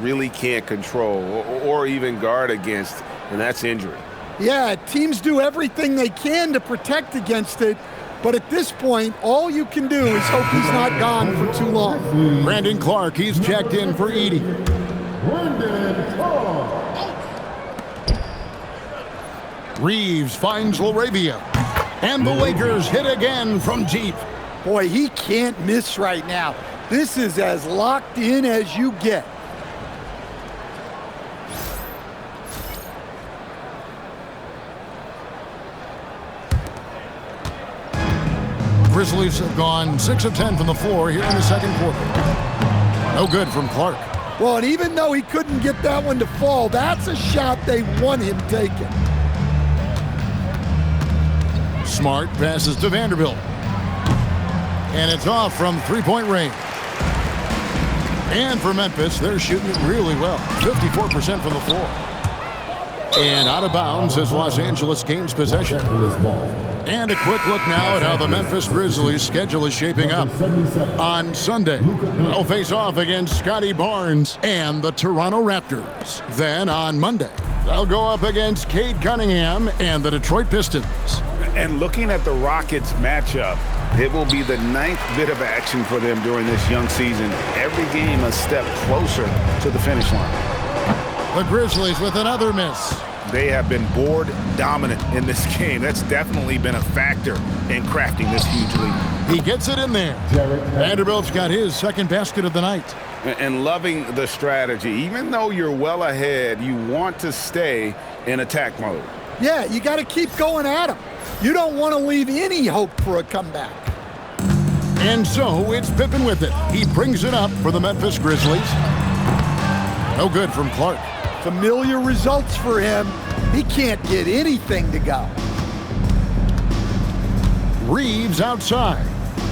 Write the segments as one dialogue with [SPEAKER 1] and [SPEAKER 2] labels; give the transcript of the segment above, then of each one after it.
[SPEAKER 1] really can't control or even guard against, and that's injury.
[SPEAKER 2] Yeah, teams do everything they can to protect against it, but at this point, all you can do is hope he's not gone for too long.
[SPEAKER 3] Brandon Clark, he's checked in for Edey. Reeves finds LaRavia. And the Lakers hit again from deep.
[SPEAKER 2] Boy, he can't miss right now. This is as locked in as you get.
[SPEAKER 3] Grizzlies have gone 6 of 10 from the floor here in the second quarter. No good from Clark.
[SPEAKER 2] Well, and even though he couldn't get that one to fall, that's a shot they want him taking.
[SPEAKER 3] Smart passes to Vanderbilt. And it's off from three-point range. And for Memphis, they're shooting it really well. 54% from the floor. And out of bounds as Los Angeles gains possession. And a quick look now at how the Memphis Grizzlies' schedule is shaping up. On Sunday, they'll face off against Scotty Barnes and the Toronto Raptors. Then on Monday, they'll go up against Cade Cunningham and the Detroit Pistons.
[SPEAKER 1] And looking at the Rockets matchup, it will be the 9th bit of action for them during this young season. Every game a step closer to the finish line.
[SPEAKER 3] The Grizzlies with another miss.
[SPEAKER 1] They have been board dominant in this game. That's definitely been a factor in crafting this huge lead.
[SPEAKER 3] He gets it in there. Vanderbilt's got his second basket of the night.
[SPEAKER 1] And loving the strategy. Even though you're well ahead, you want to stay in attack mode.
[SPEAKER 2] Yeah, you got to keep going at him. You don't want to leave any hope for a comeback.
[SPEAKER 3] And so it's Pippen with it. He brings it up for the Memphis Grizzlies. No good from Clark.
[SPEAKER 2] Familiar results for him. He can't get anything to go.
[SPEAKER 3] Reeves outside.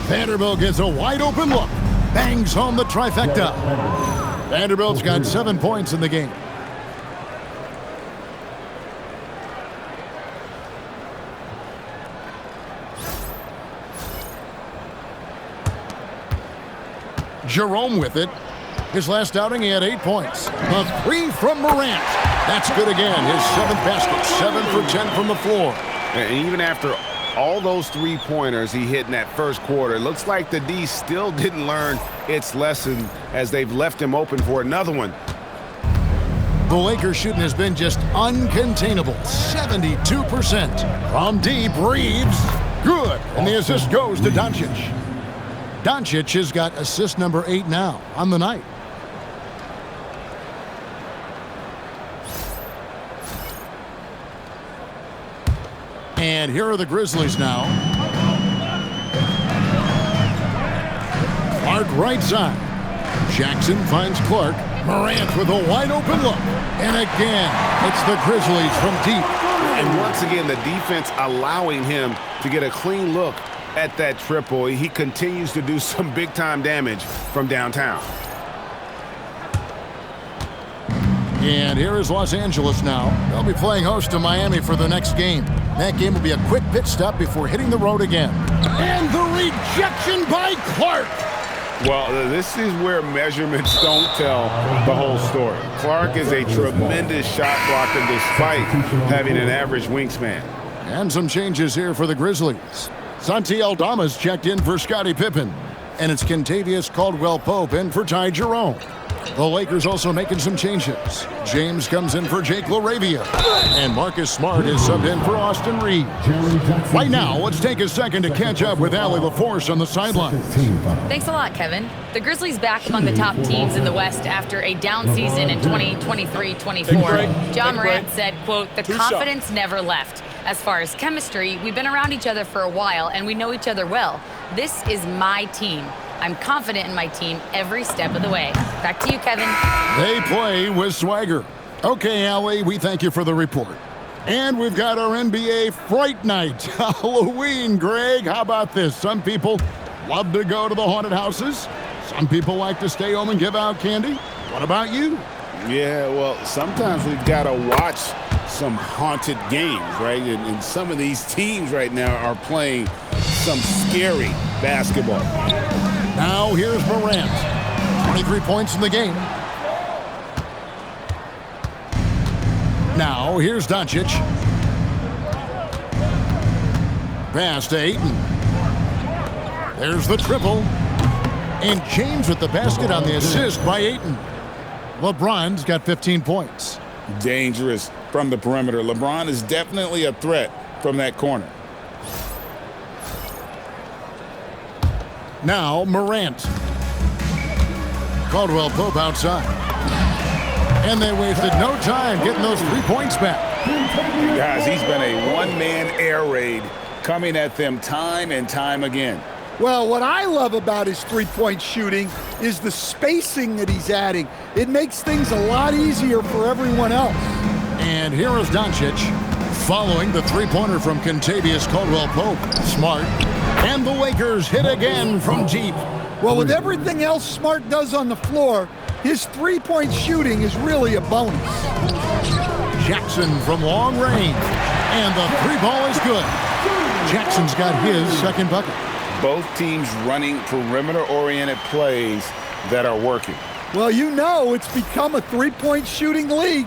[SPEAKER 3] Vanderbilt gets a wide open look. Bangs home the trifecta. Vanderbilt's got 7 points in the game. Jerome with it. His last outing, he had 8 points. A three from Morant. That's good again. His 7th basket. 7 for 10 from the floor.
[SPEAKER 1] And even after all those three-pointers he hit in that first quarter, it looks like the D still didn't learn its lesson as they've left him open for another one.
[SPEAKER 3] The Lakers shooting has been just uncontainable. 72%. From deep, Reeves. Good. And the assist goes to Doncic. Doncic has got assist number 8 now on the night. And here are the Grizzlies now. Clark right side. Jackson finds Clark. Morant with a wide open look. And again, it's the Grizzlies from deep.
[SPEAKER 1] And once again, the defense allowing him to get a clean look at that triple. He continues to do some big-time damage from downtown.
[SPEAKER 3] And here is Los Angeles now. They'll be playing host to Miami for the next game. That game will be a quick pit stop before hitting the road again. And the rejection by Clark.
[SPEAKER 1] Well, this is where measurements don't tell the whole story. Clark is a tremendous shot blocker despite having an average wingspan.
[SPEAKER 3] And some changes here for the Grizzlies. Santi Aldama's checked in for Scottie Pippen. And it's Kentavious Caldwell-Pope in for Ty Jerome. The Lakers also making some changes. James comes in for Jake LaRavia. And Marcus Smart is subbed in for Austin Reeves. Right now, let's take a second to catch up with Allie LaForce on the sideline.
[SPEAKER 4] Thanks a lot, Kevin. The Grizzlies back among the top teams in the West after a down season in 2023-24. John Morant said, quote, "The confidence never left. As far as chemistry, we've been around each other for a while and we know each other well. This is my team. I'm confident in my team every step of the way." Back to you, Kevin.
[SPEAKER 3] They play with swagger. Okay, Allie, we thank you for the report. And we've got our NBA Fright Night. Halloween, Greg. How about this? Some people love to go to the haunted houses. Some people like to stay home and give out candy. What about you?
[SPEAKER 1] Yeah, well, sometimes we've got to watch some haunted games, right? And some of these teams right now are playing some scary basketball.
[SPEAKER 3] Now here's Morant. 23 points in the game. Now, here's Doncic. Pass to Ayton. There's the triple. And James with the basket on the assist by Ayton. LeBron's got 15 points.
[SPEAKER 1] Dangerous from the perimeter. LeBron is definitely a threat from that corner.
[SPEAKER 3] Now Morant. Caldwell Pope outside. And they wasted no time getting those 3 points back.
[SPEAKER 1] Guys, he's been a one-man air raid coming at them time and time again.
[SPEAKER 2] Well, what I love about his three-point shooting is the spacing that he's adding. It makes things a lot easier for everyone else.
[SPEAKER 3] And here is Doncic following the three-pointer from Kentavious Caldwell-Pope. Smart. And the Lakers hit again from deep.
[SPEAKER 2] Well, with everything else Smart does on the floor, his three-point shooting is really a bonus.
[SPEAKER 3] Jackson from long range. And the three ball is good. Jackson's got his second bucket.
[SPEAKER 1] Both teams running perimeter-oriented plays that are working.
[SPEAKER 2] Well, you know it's become a three-point shooting league.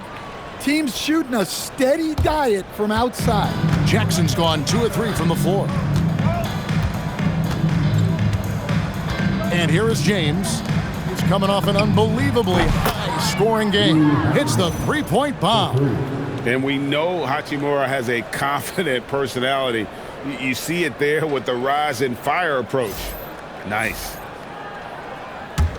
[SPEAKER 2] Teams shooting a steady diet from outside.
[SPEAKER 3] Jackson's gone 2 of 3 from the floor. And here is James. He's coming off an unbelievably high-scoring game. Hits the three-point bomb.
[SPEAKER 1] And we know Hachimura has a confident personality. You see it there with the rise and fire approach. Nice.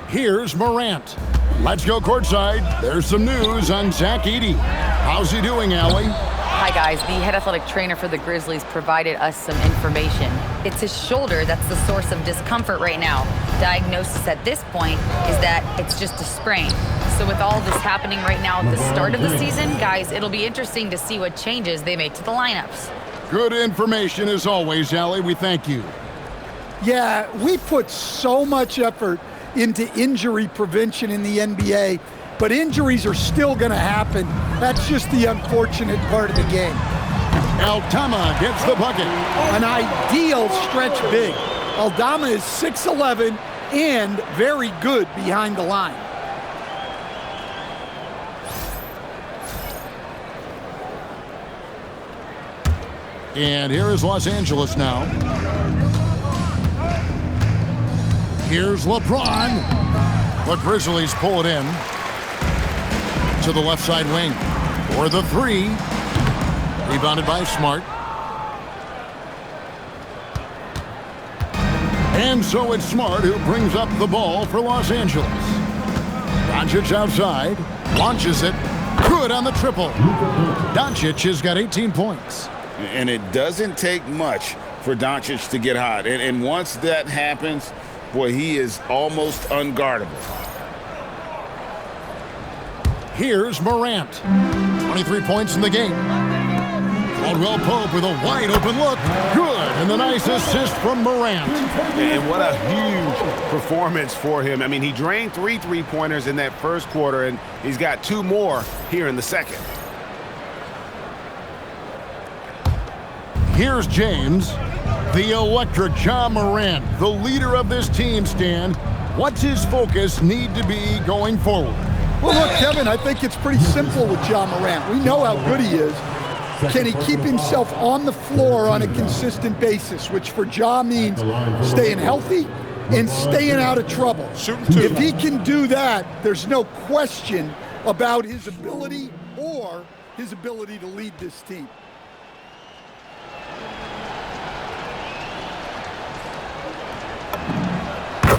[SPEAKER 3] Here's Morant. Let's go courtside. There's some news on Zach Edey. How's he doing, Allie?
[SPEAKER 4] Hi, guys. The head athletic trainer for the Grizzlies provided us some information. It's his shoulder that's the source of discomfort right now. Diagnosis at this point is that it's just a sprain. So with all this happening right now at the start of the season, guys, it'll be interesting to see what changes they make to the lineups.
[SPEAKER 3] Good information as always, Allie. We thank you.
[SPEAKER 2] Yeah, we put so much effort into injury prevention in the NBA, but injuries are still going to happen. That's just the unfortunate part of the game.
[SPEAKER 3] Aldama gets the bucket.
[SPEAKER 2] An ideal stretch big. Aldama is 6'11" and very good behind the line.
[SPEAKER 3] And here is Los Angeles now. Here's LeBron. The Grizzlies pull it in to the left side wing for the three. Rebounded by Smart. And so it's Smart who brings up the ball for Los Angeles. Doncic outside, launches it. Good on the triple. Doncic has got 18 points.
[SPEAKER 1] And it doesn't take much for Doncic to get hot. And once that happens, boy, he is almost unguardable.
[SPEAKER 3] Here's Morant. 23 points in the game. Caldwell Pope with a wide open look. Good. And the nice assist from Morant.
[SPEAKER 1] And what a huge performance for him. I mean, he drained 3 three-pointers in that first quarter, and he's got 2 more here in the second.
[SPEAKER 3] Here's James, the electric Ja Morant, the leader of this team, Stan. What's his focus need to be going forward?
[SPEAKER 2] Well, look, Kevin, I think it's pretty simple with Ja Morant. We know how good he is. Can he keep himself on the floor on a consistent basis, which for Ja means staying healthy and staying out of trouble. If he can do that, there's no question about his ability or his ability to lead this team.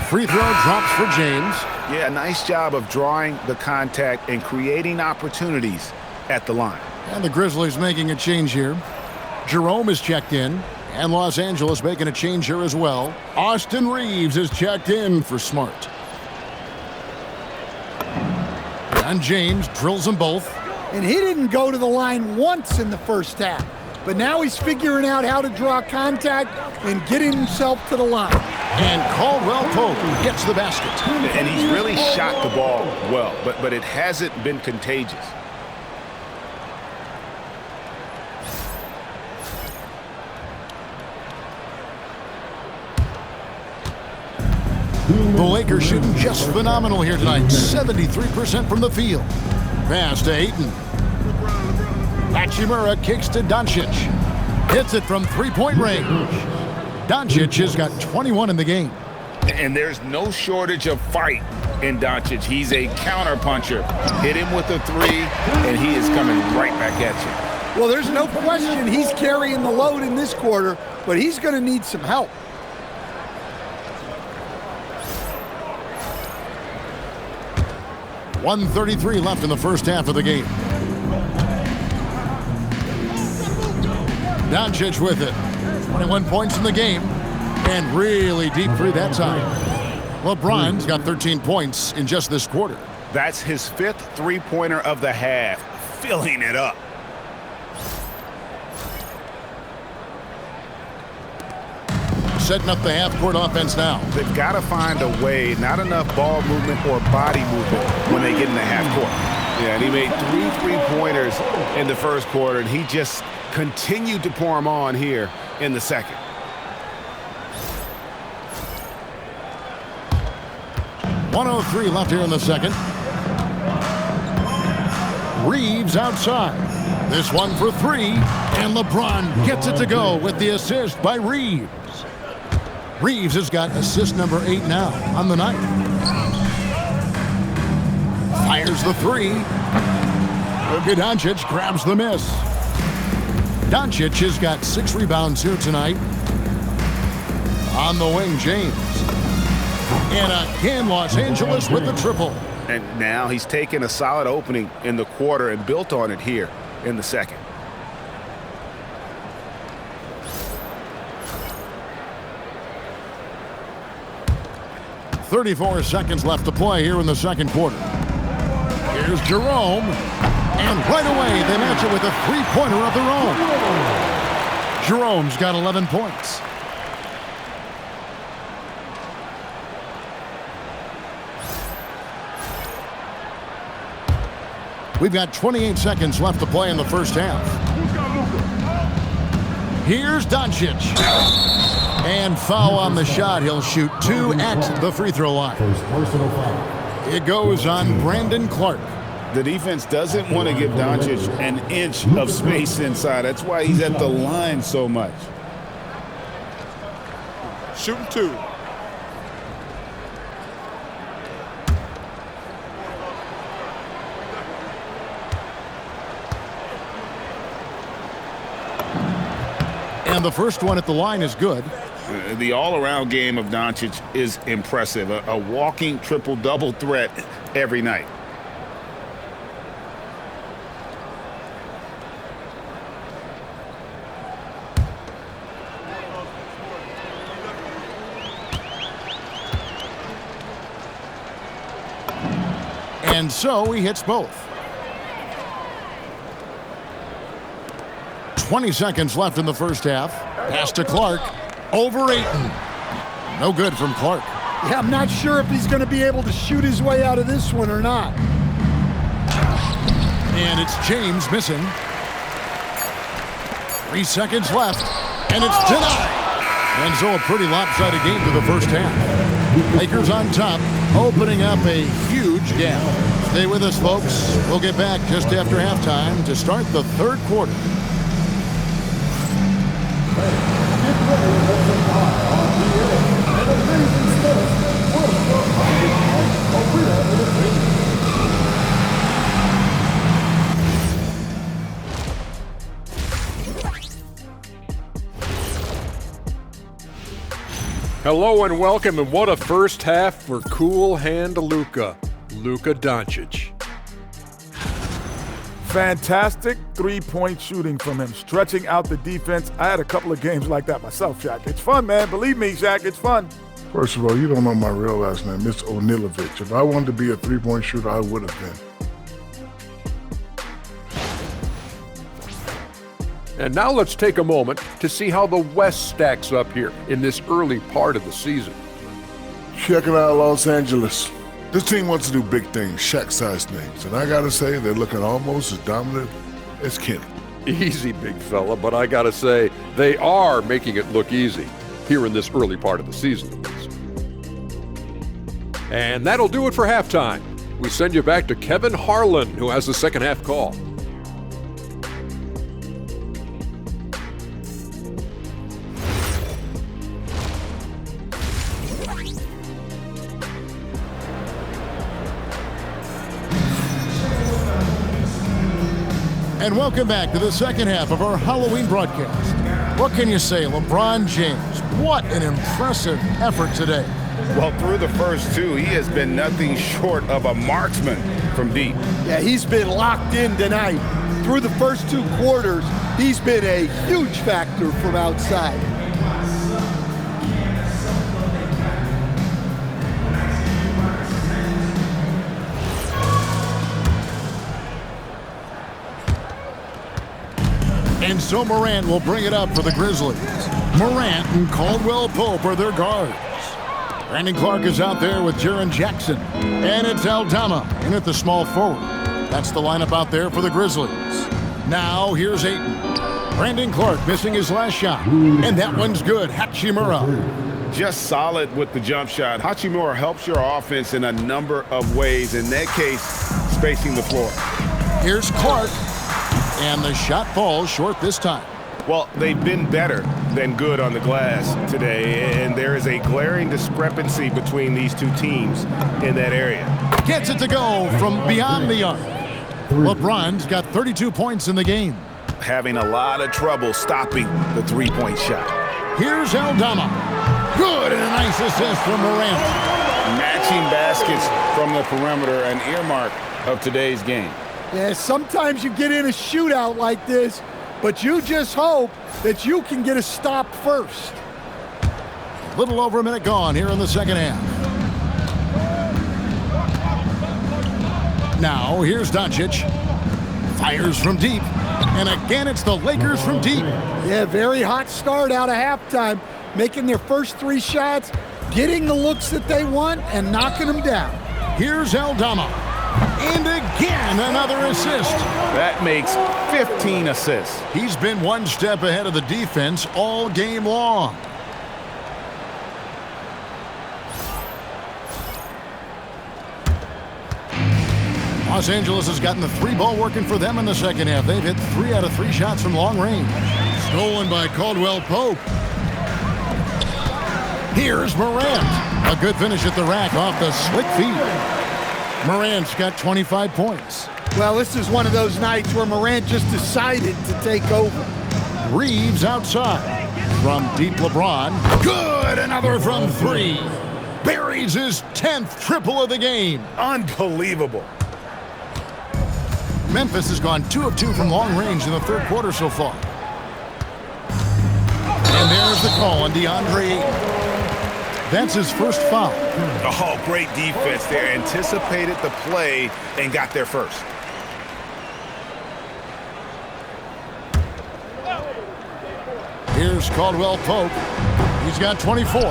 [SPEAKER 3] Free throw drops for James.
[SPEAKER 1] Yeah, nice job of drawing the contact and creating opportunities at the line.
[SPEAKER 3] And the Grizzlies making a change here. Jerome is checked in. And Los Angeles making a change here as well. Austin Reeves is checked in for Smart. And James drills them both.
[SPEAKER 2] And he didn't go to the line once in the first half. But now he's figuring out how to draw contact and getting himself to the line.
[SPEAKER 3] And Caldwell Pope gets the basket.
[SPEAKER 1] And he's really shot the ball well, but it hasn't been contagious.
[SPEAKER 3] The Lakers shooting just phenomenal here tonight. 73% from the field. Pass to Ayton. Hachimura kicks to Doncic. Hits it from three-point range. Doncic has got 21 in the game.
[SPEAKER 1] And there's no shortage of fight in Doncic. He's a counter-puncher. Hit him with a three, and he is coming right back at you.
[SPEAKER 2] Well, there's no question he's carrying the load in this quarter, but he's going to need some help.
[SPEAKER 3] .133 left in the first half of the game. Doncic with it. 21 points in the game. And really deep three that time. LeBron's got 13 points in just this quarter.
[SPEAKER 1] That's his 5th three-pointer of the half. Filling it up.
[SPEAKER 3] Setting up the half-court offense now.
[SPEAKER 1] They've got to find a way, not enough ball movement or body movement when they get in the half-court. Yeah, and he made 3 three-pointers in the first quarter, and he just continued to pour them on here in the second.
[SPEAKER 3] .103 left here in the second. Reeves outside. This one for 3, and LeBron gets it to go with the assist by Reeves. Reeves has got assist number 8 now on the night. Fires the 3. Luka Doncic grabs the miss. Doncic has got 6 rebounds here tonight. On the wing, James. And again, Los Angeles with the triple.
[SPEAKER 1] And now he's taken a solid opening in the quarter and built on it here in the second.
[SPEAKER 3] .34 seconds left to play here in the second quarter. Here's Jerome. And right away, they match it with a three-pointer of their own. Jerome's got 11 points. We've got 28 seconds left to play in the first half. Here's Doncic. And foul on the shot. He'll shoot 2 at the free throw line. It goes on Brandon Clark.
[SPEAKER 1] The defense doesn't want to give Doncic an inch of space inside. That's why he's at the line so much.
[SPEAKER 5] Shooting 2.
[SPEAKER 3] And the first one at the line is good.
[SPEAKER 1] The all-around game of Doncic is impressive. A walking triple-double threat every night.
[SPEAKER 3] And so he hits both. 20 seconds left in the first half. Pass to Clark. Over Ayton. No good from Clark.
[SPEAKER 2] Yeah, I'm not sure if he's going to be able to shoot his way out of this one or not.
[SPEAKER 3] And it's James missing. 3 seconds left. And it's denied. And so a pretty lopsided game to the first half. Lakers on top, opening up a huge gap. Stay with us, folks. We'll get back just after halftime to start the third quarter.
[SPEAKER 5] Hello and welcome, and what a first half for Cool Hand Luka Doncic.
[SPEAKER 6] Fantastic three-point shooting from him, stretching out the defense. I had a couple of games like that myself, Shaq. It's fun, man. Believe me, Shaq, it's fun.
[SPEAKER 7] First of all, you don't know my real last name. It's Onilovich. If I wanted to be a three-point shooter, I would have been.
[SPEAKER 5] And now let's take a moment to see how the West stacks up here in this early part of the season.
[SPEAKER 7] Check it out, Los Angeles. This team wants to do big things, Shaq-sized things. And I got to say, they're looking almost as dominant as Kenny.
[SPEAKER 5] Easy, big fella, but I gotta say, they are making it look easy here in this early part of the season, at least. And that'll do it for halftime. We send you back to Kevin Harlan, who has the second half call.
[SPEAKER 3] And welcome back to the second half of our Halloween broadcast. What can you say, LeBron James? What an impressive effort today.
[SPEAKER 1] Well, through the first two, he has been nothing short of a marksman from deep.
[SPEAKER 2] Yeah, he's been locked in tonight. Through the first 2 quarters, he's been a huge factor from outside.
[SPEAKER 3] And so Morant will bring it up for the Grizzlies. Morant and Caldwell Pope are their guards. Brandon Clark is out there with Jaren Jackson. And it's Aldama in at the small forward. That's the lineup out there for the Grizzlies. Now here's Ayton. Brandon Clark missing his last shot. And that one's good. Hachimura.
[SPEAKER 1] Just solid with the jump shot. Hachimura helps your offense in a number of ways. In that case, spacing the floor.
[SPEAKER 3] Here's Clark. And the shot falls short this time.
[SPEAKER 1] Well, they've been better than good on the glass today, and there is a glaring discrepancy between these two teams in that area.
[SPEAKER 3] Gets it to go from beyond the arc. LeBron's got 32 points in the game.
[SPEAKER 1] Having a lot of trouble stopping the three-point shot.
[SPEAKER 3] Here's Aldama. Good, and a nice assist from Morant.
[SPEAKER 1] Matching baskets from the perimeter, an earmark of today's game.
[SPEAKER 2] Yeah, sometimes you get in a shootout like this, but you just hope that you can get a stop first.
[SPEAKER 3] A little over a minute gone here in the second half. Now, here's Doncic. Fires from deep. And again, it's the Lakers from deep.
[SPEAKER 2] Yeah, very hot start out of halftime, making their first 3 shots, getting the looks that they want, and knocking them down.
[SPEAKER 3] Here's Aldama. And again, another assist.
[SPEAKER 1] That makes 15 assists.
[SPEAKER 3] He's been one step ahead of the defense all game long. Los Angeles has gotten the 3-ball working for them in the second half. They've hit 3 out of 3 shots from long range. Stolen by Caldwell Pope. Here's Morant. A good finish at the rack off the slick feed. Morant's got 25 points.
[SPEAKER 2] Well, this is one of those nights where Morant just decided to take over.
[SPEAKER 3] Reeves outside. From deep LeBron. Good! Another from 3. Buries his 10th triple of the game.
[SPEAKER 1] Unbelievable.
[SPEAKER 3] Memphis has gone 2 of 2 from long range in the third quarter so far. And there's the call on DeAndre Ayton. That's his first foul.
[SPEAKER 1] Oh, great defense there. Anticipated the play and got there first.
[SPEAKER 3] Here's Caldwell Pope. He's got 24.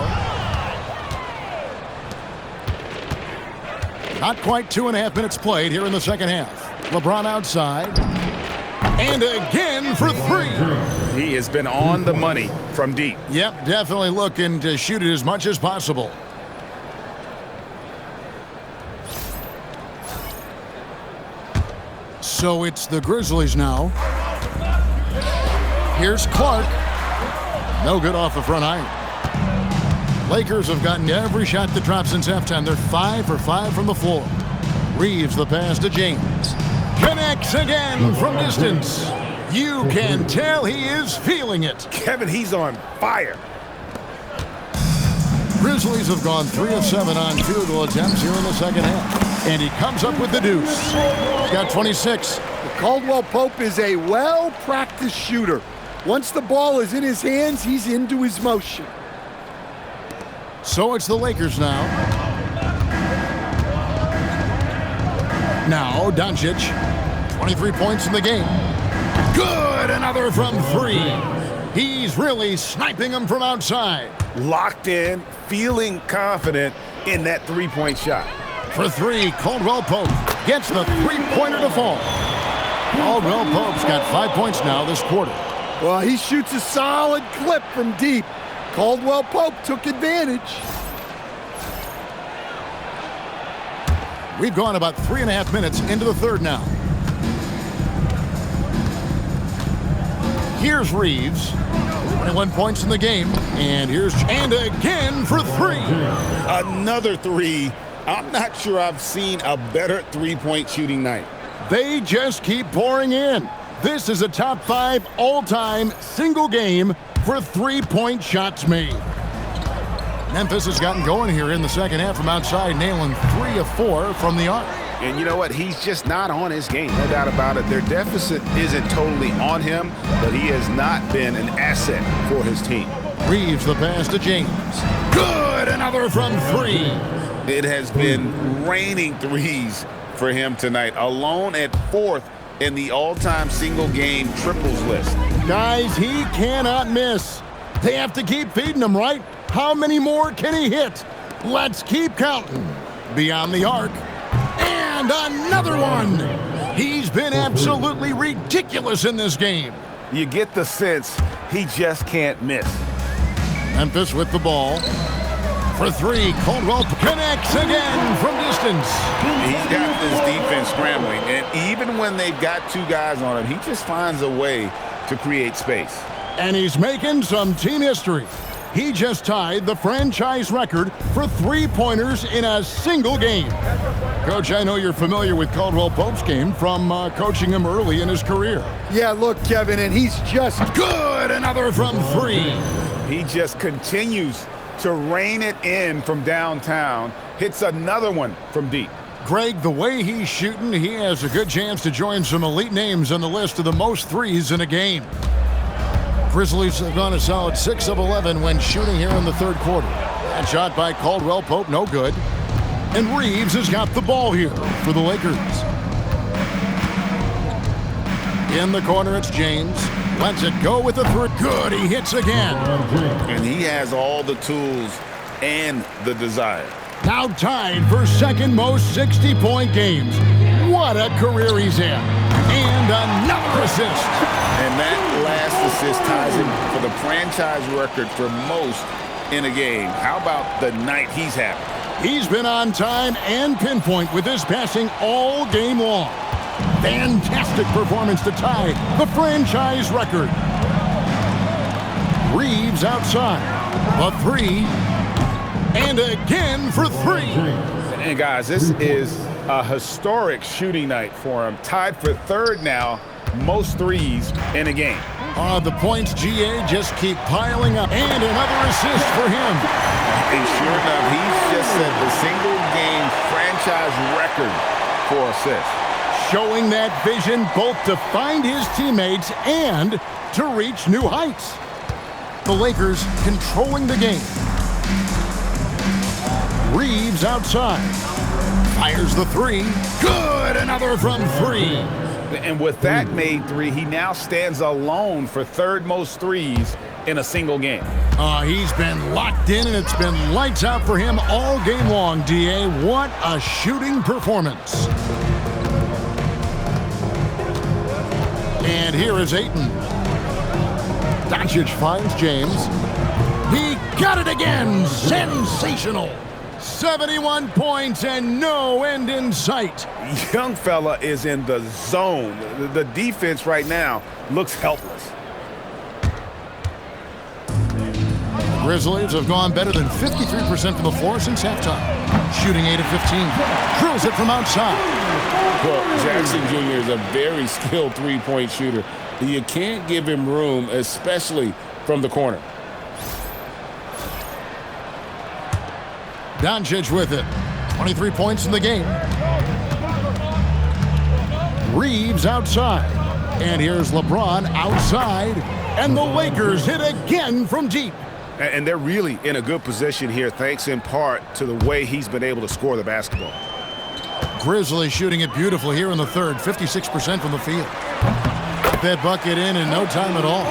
[SPEAKER 3] Not quite 2.5 minutes played here in the second half. LeBron outside. And again for 3.
[SPEAKER 1] He has been on the money from deep.
[SPEAKER 3] Yep, definitely looking to shoot it as much as possible. So it's the Grizzlies now. Here's Clark. No good off the front iron. Lakers have gotten every shot that dropped since halftime. They're 5 for 5 from the floor. Reeves the pass to James. Connects again from distance. You can tell he is feeling it.
[SPEAKER 1] Kevin, he's on fire.
[SPEAKER 3] Grizzlies have gone 3 of 7 on field goal attempts here in the second half. And he comes up with the deuce. He's got 26.
[SPEAKER 2] Caldwell Pope is a well-practiced shooter. Once the ball is in his hands, he's into his motion.
[SPEAKER 3] So it's the Lakers now. Now, Doncic, 23 points in the game. Good, another from 3. He's really sniping them from outside.
[SPEAKER 1] Locked in, feeling confident in that three-point shot.
[SPEAKER 3] For 3, Caldwell Pope gets the three-pointer to fall. Caldwell Pope's got 5 points now this quarter.
[SPEAKER 2] Well, he shoots a solid clip from deep. Caldwell Pope took advantage.
[SPEAKER 3] We've gone about 3.5 minutes into the third now. Here's Reeves. 21 points in the game. And here's and again for 3.
[SPEAKER 1] Another 3. I'm not sure I've seen a better three-point shooting night.
[SPEAKER 3] They just keep pouring in. This is a top 5 all-time single game for three-point shots made. Memphis has gotten going here in the second half from outside, nailing 3 of 4 from the arc.
[SPEAKER 1] And you know what? He's just not on his game. No doubt about it. Their deficit isn't totally on him, but he has not been an asset for his team.
[SPEAKER 3] Reeves the pass to James. Good! Another from 3.
[SPEAKER 1] It has been raining threes for him tonight, alone at 4th in the all-time single-game triples list.
[SPEAKER 3] Guys, he cannot miss. They have to keep feeding him, right? How many more can he hit? Let's keep counting. Beyond the arc. And another one. He's been absolutely ridiculous in this game.
[SPEAKER 1] You get the sense he just can't miss.
[SPEAKER 3] Memphis with the ball. For 3, Caldwell connects again from distance.
[SPEAKER 1] He's got this defense scrambling, and even when they've got 2 guys on him, he just finds a way to create space.
[SPEAKER 3] And he's making some team history. He just tied the franchise record for three-pointers in a single game. Coach, I know you're familiar with Caldwell Pope's game from coaching him early in his career.
[SPEAKER 2] Yeah, look, Kevin, and he's just
[SPEAKER 3] good. Another from 3.
[SPEAKER 1] He just continues to rein it in from downtown. Hits another one from deep.
[SPEAKER 3] Greg, the way he's shooting, he has a good chance to join some elite names on the list of the most threes in a game. Grizzlies have gone a solid 6 of 11 when shooting here in the third quarter. That shot by Caldwell Pope, no good. And Reeves has got the ball here for the Lakers. In the corner, it's James. Lets it go with the 3. Good, he hits again.
[SPEAKER 1] And he has all the tools and the desire.
[SPEAKER 3] Now tied for second most 60-point games. What a career he's had. And another assist.
[SPEAKER 1] And that last assist ties him for the franchise record for most in a game. How about the night he's having?
[SPEAKER 3] He's been on time and pinpoint with his passing all game long. Fantastic performance to tie the franchise record. Reeves outside. A 3. And again for 3.
[SPEAKER 1] And guys, this is a historic shooting night for him. Tied for 3rd now, most threes in a game.
[SPEAKER 3] The points, GA, just keep piling up. And another assist for him.
[SPEAKER 1] And sure enough, he's just set the single-game franchise record for assists.
[SPEAKER 3] Showing that vision both to find his teammates and to reach new heights. The Lakers controlling the game. Reeves outside. Fires the 3. Good! Another from 3.
[SPEAKER 1] And with that made 3, he now stands alone for 3rd most threes in a single game.
[SPEAKER 3] He's been locked in, and it's been lights out for him all game long, DA. What a shooting performance. And here is Ayton. Doncic finds James. He got it again. Sensational. 71 points and no end in sight.
[SPEAKER 1] Young fella is in the zone. The defense right now looks helpless.
[SPEAKER 3] The Grizzlies have gone better than 53% from the floor since halftime. Shooting 8 of 15. Drills it from outside.
[SPEAKER 1] Well, Jackson Jr. is a very skilled three-point shooter. You can't give him room, especially from the corner.
[SPEAKER 3] Doncic with it. 23 points in the game. Reeves outside. And here's LeBron outside. And the Lakers hit again from deep.
[SPEAKER 1] And they're really in a good position here, thanks in part to the way he's been able to score the basketball.
[SPEAKER 3] Grizzlies shooting it beautiful here in the third. 56% from the field. Got that bucket in no time at all.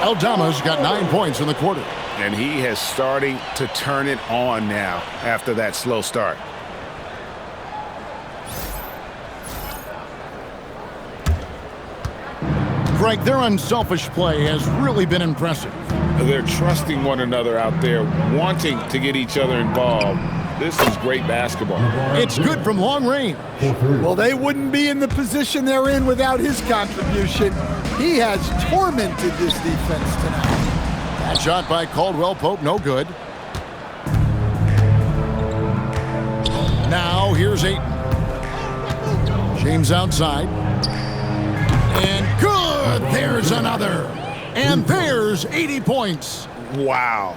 [SPEAKER 3] Aldama's got 9 points in the quarter.
[SPEAKER 1] And he has starting to turn it on now after that slow start.
[SPEAKER 3] Greg, their unselfish play has really been impressive.
[SPEAKER 1] They're trusting one another out there, wanting to get each other involved. This is great basketball.
[SPEAKER 3] It's good from long range.
[SPEAKER 2] Well, they wouldn't be in the position they're in without his contribution. He has tormented this defense tonight.
[SPEAKER 3] That shot by Caldwell Pope, no good. Now here's Ayton. James outside. And good. There's another. And there's 80 points.
[SPEAKER 1] Wow.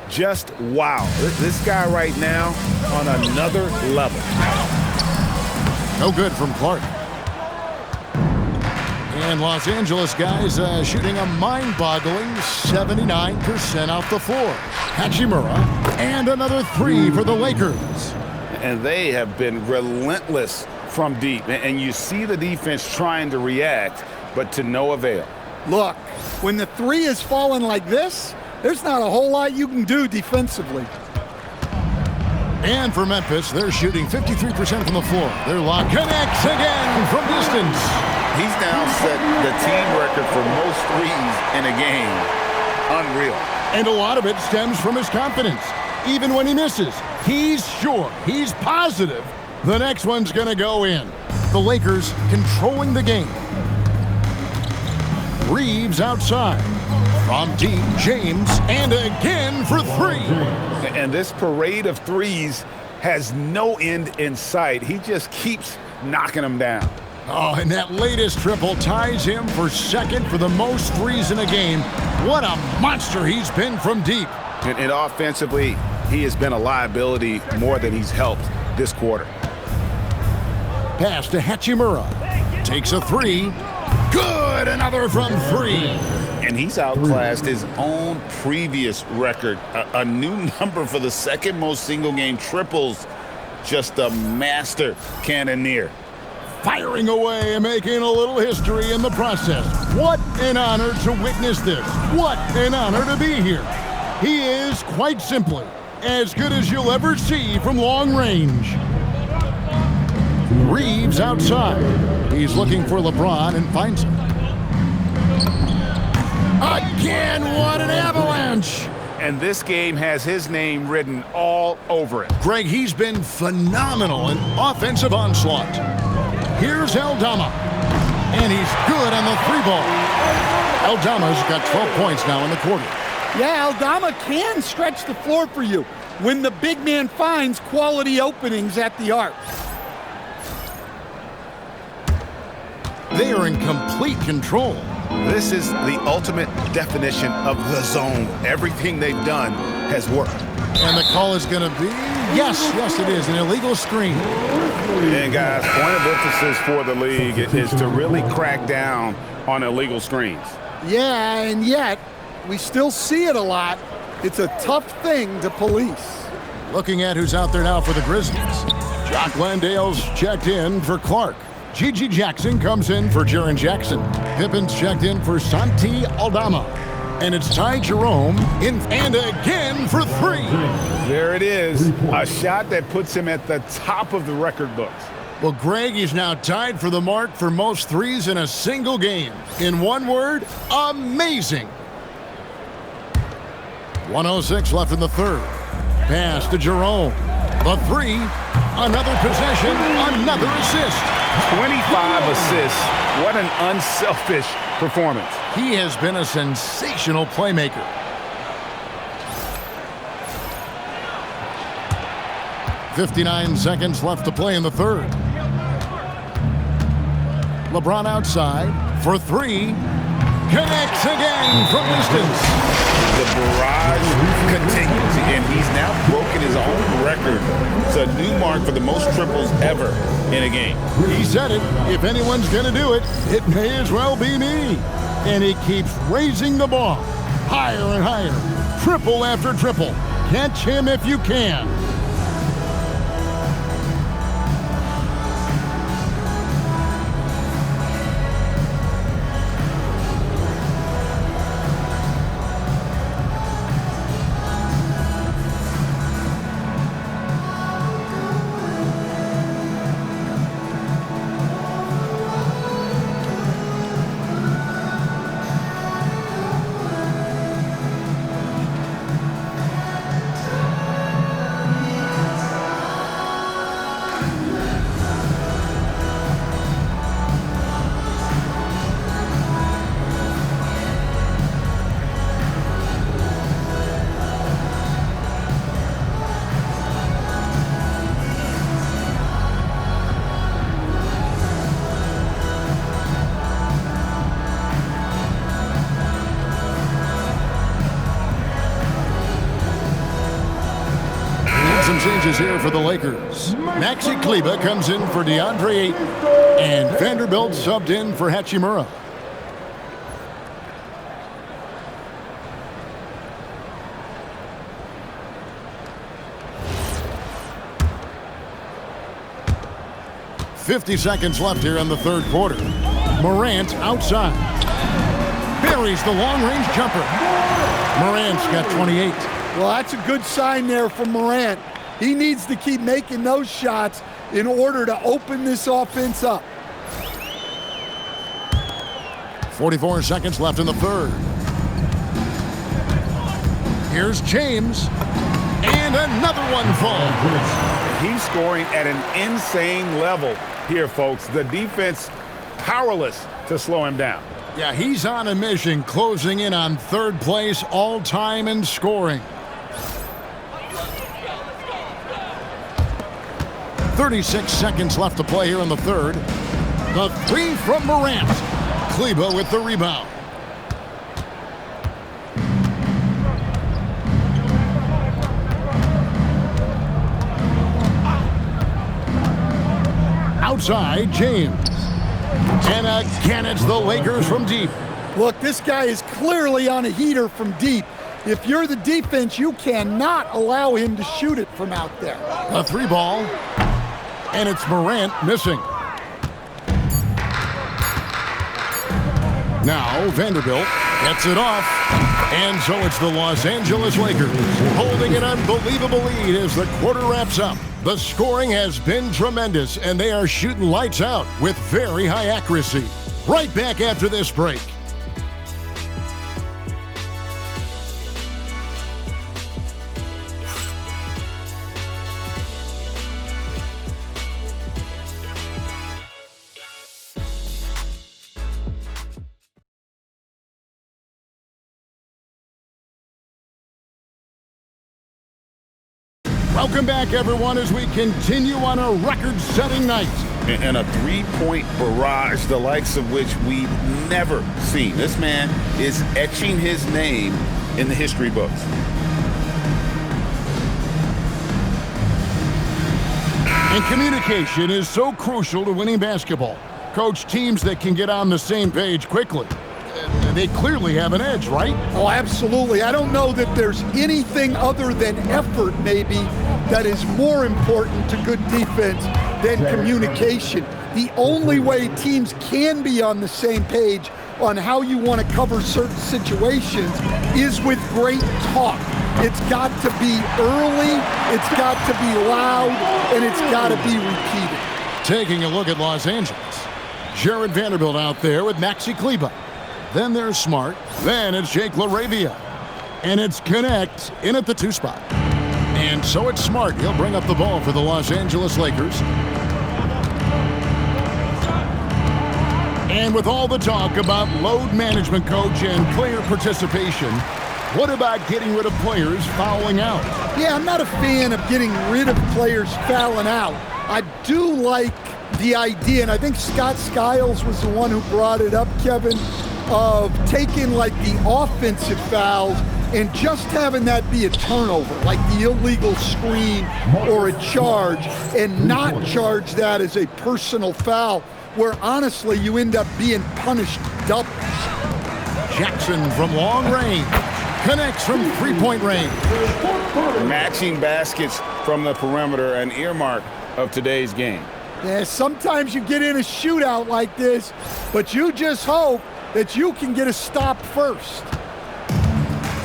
[SPEAKER 1] Just wow. This guy right now on another level.
[SPEAKER 3] No good from Clark. And Los Angeles guys shooting a mind-boggling 79% off the floor. Hachimura, and another three for the Lakers.
[SPEAKER 1] And they have been relentless from deep. And you see the defense trying to react, but to no avail.
[SPEAKER 2] Look, when the three is falling like this, there's not a whole lot you can do defensively.
[SPEAKER 3] And for Memphis, they're shooting 53% from the floor. Their lock connects again from distance.
[SPEAKER 1] He's now set the team record for most threes in a game. Unreal.
[SPEAKER 3] And a lot of it stems from his confidence. Even when he misses, he's sure, he's positive the next one's going to go in. The Lakers controlling the game. Reeves outside. From deep, James, and again for three.
[SPEAKER 1] And this parade of threes has no end in sight. He just keeps knocking them down.
[SPEAKER 3] Oh, and that latest triple ties him for second for the most threes in a game. What a monster he's been from deep.
[SPEAKER 1] And offensively, he has been a liability more than he's helped this quarter.
[SPEAKER 3] Pass to Hachimura. Takes a three. Good, another from three.
[SPEAKER 1] And he's outclassed his own previous record. A new number for the second most single-game triples. Just a master cannoneer.
[SPEAKER 3] Firing away and making a little history in the process. What an honor to witness this. What an honor to be here. He is, quite simply, as good as you'll ever see from long range. Reeves outside. He's looking for LeBron and finds him. Again, what an avalanche!
[SPEAKER 1] And this game has his name written all over it.
[SPEAKER 3] Greg, he's been phenomenal in offensive onslaught. Here's Aldama, and he's good on the three ball. Aldama's got 12 points now in the quarter.
[SPEAKER 2] Yeah, Aldama can stretch the floor for you when the big man finds quality openings at the arc.
[SPEAKER 3] They are in complete control.
[SPEAKER 1] This is the ultimate definition of the zone. Everything they've done has worked.
[SPEAKER 3] And the call is going to be, yes, it is, an illegal screen.
[SPEAKER 1] And guys, point of emphasis for the league is to really crack down on illegal screens.
[SPEAKER 2] Yeah, and yet, we still see it a lot. It's a tough thing to police.
[SPEAKER 3] Looking at who's out there now for the Grizzlies. Jock Landale's checked in for Clark. Gigi Jackson comes in for Jaren Jackson. Pippen's checked in for Santi Aldama. And it's Ty Jerome in and again for three.
[SPEAKER 1] There it is. A shot that puts him at the top of the record books.
[SPEAKER 3] Well, Greg, he's now tied for the mark for most threes in a single game. In one word, amazing. 1:06 left in the third. Pass to Jerome. The three. Another possession. Another assist.
[SPEAKER 1] 25 assists. What an unselfish performance.
[SPEAKER 3] He has been a sensational playmaker. .59 seconds left to play in the third. LeBron outside for three. Connects again from distance.
[SPEAKER 1] The barrage continues, and he's now broken his own record. It's a new mark for the most triples ever in a game.
[SPEAKER 3] He said it. If anyone's going to do it, it may as well be me. And he keeps raising the ball. Higher and higher. Triple after triple. Catch him if you can. changes here for the Lakers. Maxi Kleber comes in for DeAndre Ayton, and Vanderbilt subbed in for Hachimura. .50 seconds left here in the third quarter. Morant outside. Buries the long-range jumper. Morant's got 28.
[SPEAKER 2] Well, that's a good sign there from Morant. He needs to keep making those shots in order to open this offense up.
[SPEAKER 3] 44 seconds left in the third. Here's James. And another one falls.
[SPEAKER 1] He's scoring at an insane level here, folks. The defense powerless to slow him down.
[SPEAKER 3] Yeah, he's on a mission, closing in on third place all-time in scoring. 36 seconds left to play here in the third. The three from Morant. Kleber with the rebound. Outside, James. And again, it's the Lakers from deep.
[SPEAKER 2] Look, this guy is clearly on a heater from deep. If you're the defense, you cannot allow him to shoot it from out there.
[SPEAKER 3] A three ball. And it's Morant missing. Now Vanderbilt gets it off. And so it's the Los Angeles Lakers holding an unbelievable lead as the quarter wraps up. The scoring has been tremendous, and they are shooting lights out with very high accuracy. Right back after this break. Welcome back, everyone, as we continue on a record-setting night.
[SPEAKER 1] And a three-point barrage, the likes of which we've never seen. This man is etching his name in the history books.
[SPEAKER 3] And communication is so crucial to winning basketball. Coach, teams that can get on the same page quickly, they clearly have an edge, right?
[SPEAKER 2] Oh, absolutely. I don't know that there's anything other than effort, maybe, that is more important to good defense than communication. The only way teams can be on the same page on how you want to cover certain situations is with great talk. It's got to be early, it's got to be loud, and it's got to be repeated.
[SPEAKER 3] Taking a look at Los Angeles. Jared Vanderbilt out there with Maxi Kleber. Then there's Smart. Then it's Jake LaRavia. And it's Connect in at the 2 spot. And so it's Smart. He'll bring up the ball for the Los Angeles Lakers. And with all the talk about load management, coach, and player participation, what about getting rid of players fouling out?
[SPEAKER 2] Yeah, I'm not a fan of getting rid of players fouling out. I do like the idea, and I think Scott Skiles was the one who brought it up, Kevin, of taking like the offensive fouls and just having that be a turnover, like the illegal screen or a charge, and not charge that as a personal foul, where honestly you end up being punished double.
[SPEAKER 3] Jackson from long range connects from three-point range.
[SPEAKER 1] Matching baskets from the perimeter, an earmark of today's game.
[SPEAKER 2] Yeah, sometimes you get in a shootout like this, but you just hope that you can get a stop first.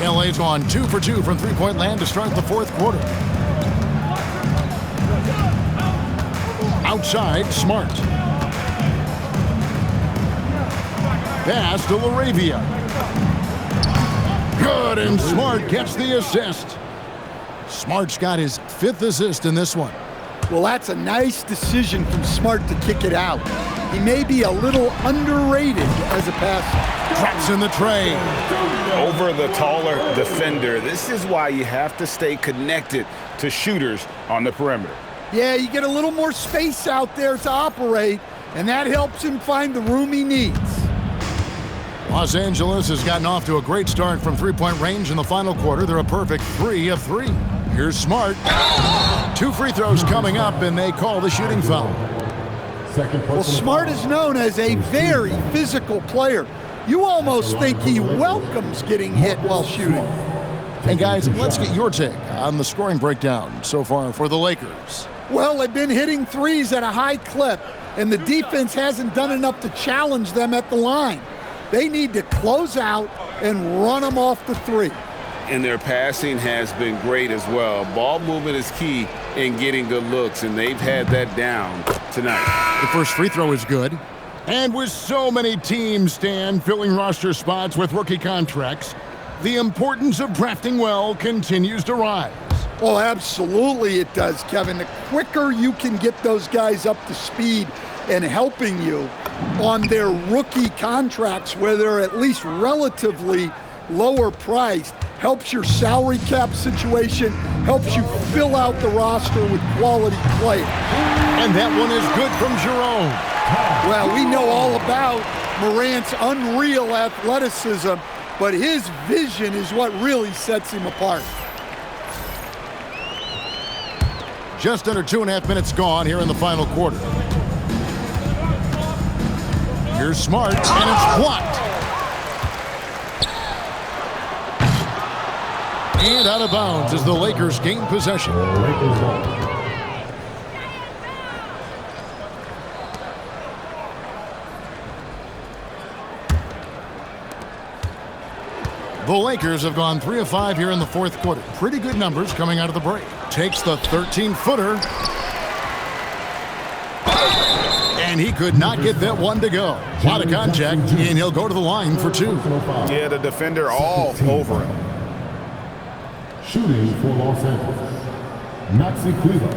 [SPEAKER 3] LA's on 2 for 2 from three-point land to start the fourth quarter. Outside, Smart. Pass to LaRavia. Good, and Smart gets the assist. Smart's got his 5th assist in this one.
[SPEAKER 2] Well, that's a nice decision from Smart to kick it out. He may be a little underrated as a passer.
[SPEAKER 3] Drops in the tray.
[SPEAKER 1] Over the taller defender. This is why you have to stay connected to shooters on the perimeter.
[SPEAKER 2] Yeah, you get a little more space out there to operate, and that helps him find the room he needs.
[SPEAKER 3] Los Angeles has gotten off to a great start from three-point range in the final quarter. They're a perfect 3 of 3. Here's Smart. 2 free throws coming up, and they call the shooting foul.
[SPEAKER 2] Well, Smart is known as a very physical player. You almost think he welcomes getting hit while shooting.
[SPEAKER 3] And guys, let's get your take on the scoring breakdown so far for the Lakers.
[SPEAKER 2] Well, they've been hitting threes at a high clip, and the defense hasn't done enough to challenge them at the line. They need to close out and run them off the three.
[SPEAKER 1] And their passing has been great as well. Ball movement is key in getting good looks, and they've had that down tonight.
[SPEAKER 3] The first free throw is good. And with so many teams, Stan, filling roster spots with rookie contracts, the importance of drafting well continues to rise.
[SPEAKER 2] Well, absolutely it does, Kevin. The quicker you can get those guys up to speed and helping you on their rookie contracts, where they're at least relatively lower priced, helps your salary cap situation, helps you fill out the roster with quality players.
[SPEAKER 3] And that one is good from Jerome.
[SPEAKER 2] Well, we know all about Morant's unreal athleticism, but his vision is what really sets him apart.
[SPEAKER 3] Just under 2.5 minutes gone here in the final quarter. Here's Smart, and it's blocked. And out of bounds as the Lakers gain possession. The Lakers have gone 3 of 5 here in the fourth quarter. Pretty good numbers coming out of the break. Takes the 13-footer. And he could not get that one to go. A lot of contact, and he'll go to the line for 2.
[SPEAKER 1] Yeah, the defender all over him.
[SPEAKER 8] Shooting for Los Angeles, Maxi Kleber,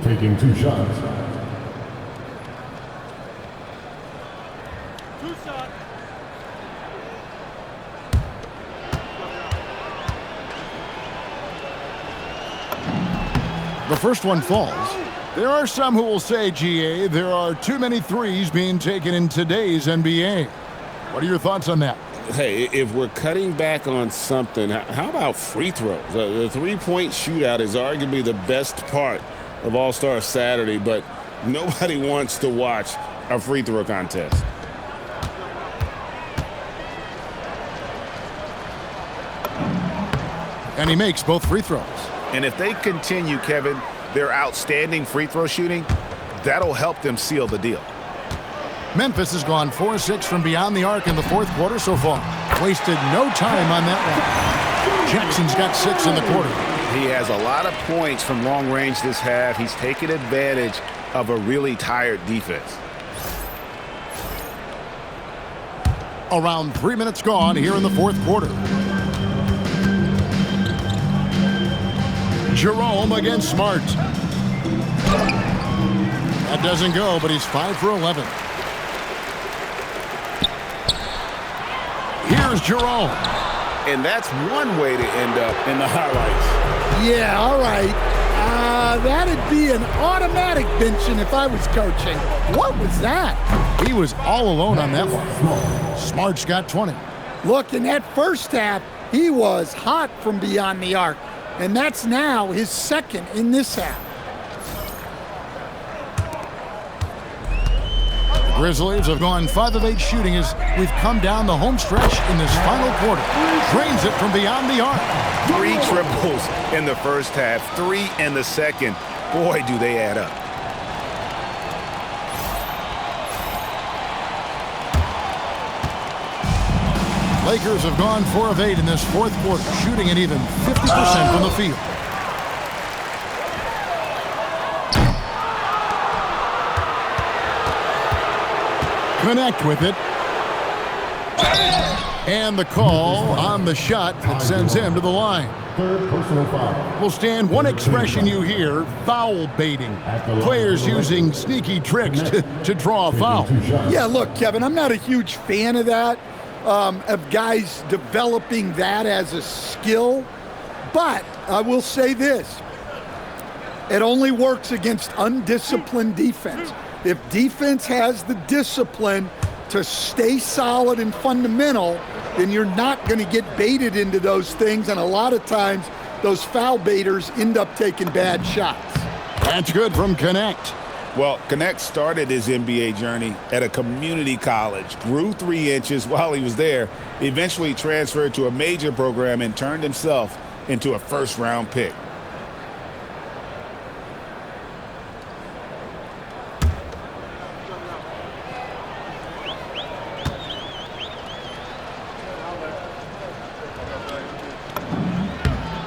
[SPEAKER 8] taking 2 shots.
[SPEAKER 3] The first one falls. There are some who will say, GA, there are too many threes being taken in today's NBA. What are your thoughts on that?
[SPEAKER 1] Hey, if we're cutting back on something, how about free throws? The three-point shootout is arguably the best part of All-Star Saturday, but nobody wants to watch a free throw contest.
[SPEAKER 3] And he makes both free throws.
[SPEAKER 1] And if they continue, Kevin, their outstanding free throw shooting, that'll help them seal the deal.
[SPEAKER 3] Memphis has gone 4-6 from beyond the arc in the fourth quarter so far. Wasted no time on that one. Jackson's got 6 in the quarter.
[SPEAKER 1] He has a lot of points from long range this half. He's taken advantage of a really tired defense.
[SPEAKER 3] Around 3 minutes gone here in the fourth quarter. Jerome against Smart. That doesn't go, but he's 5 for 11. Here's Jerome.
[SPEAKER 1] And that's one way to end up in the highlights.
[SPEAKER 2] Yeah, all right. That'd be an automatic benching if I was coaching. What was that?
[SPEAKER 3] He was all alone on that one. Smart's got 20.
[SPEAKER 2] Look, in that first half, he was hot from beyond the arc. And that's now his second in this half.
[SPEAKER 3] The Grizzlies have gone 5 of 8 shooting as we've come down the home stretch in this final quarter. Drains it from beyond the arc.
[SPEAKER 1] 3 triples in the first half, 3 in the second. Boy, do they add up.
[SPEAKER 3] Lakers have gone 4 of 8 in this fourth quarter, shooting at even 50% from the field. Connect with it. And the call on the shot that sends him to the line.
[SPEAKER 8] Third personal foul.
[SPEAKER 3] Well, Stan, one expression you hear, foul baiting. Players using sneaky tricks to draw a foul.
[SPEAKER 2] Yeah, look, Kevin, I'm not a huge fan of that, of guys developing that as a skill. But I will say this. It only works against undisciplined defense. If defense has the discipline to stay solid and fundamental, then you're not going to get baited into those things. And a lot of times, those foul baiters end up taking bad shots.
[SPEAKER 3] That's good from Connect.
[SPEAKER 1] Well, Connect started his NBA journey at a community college, grew 3 inches while he was there, eventually transferred to a major program and turned himself into a first-round pick.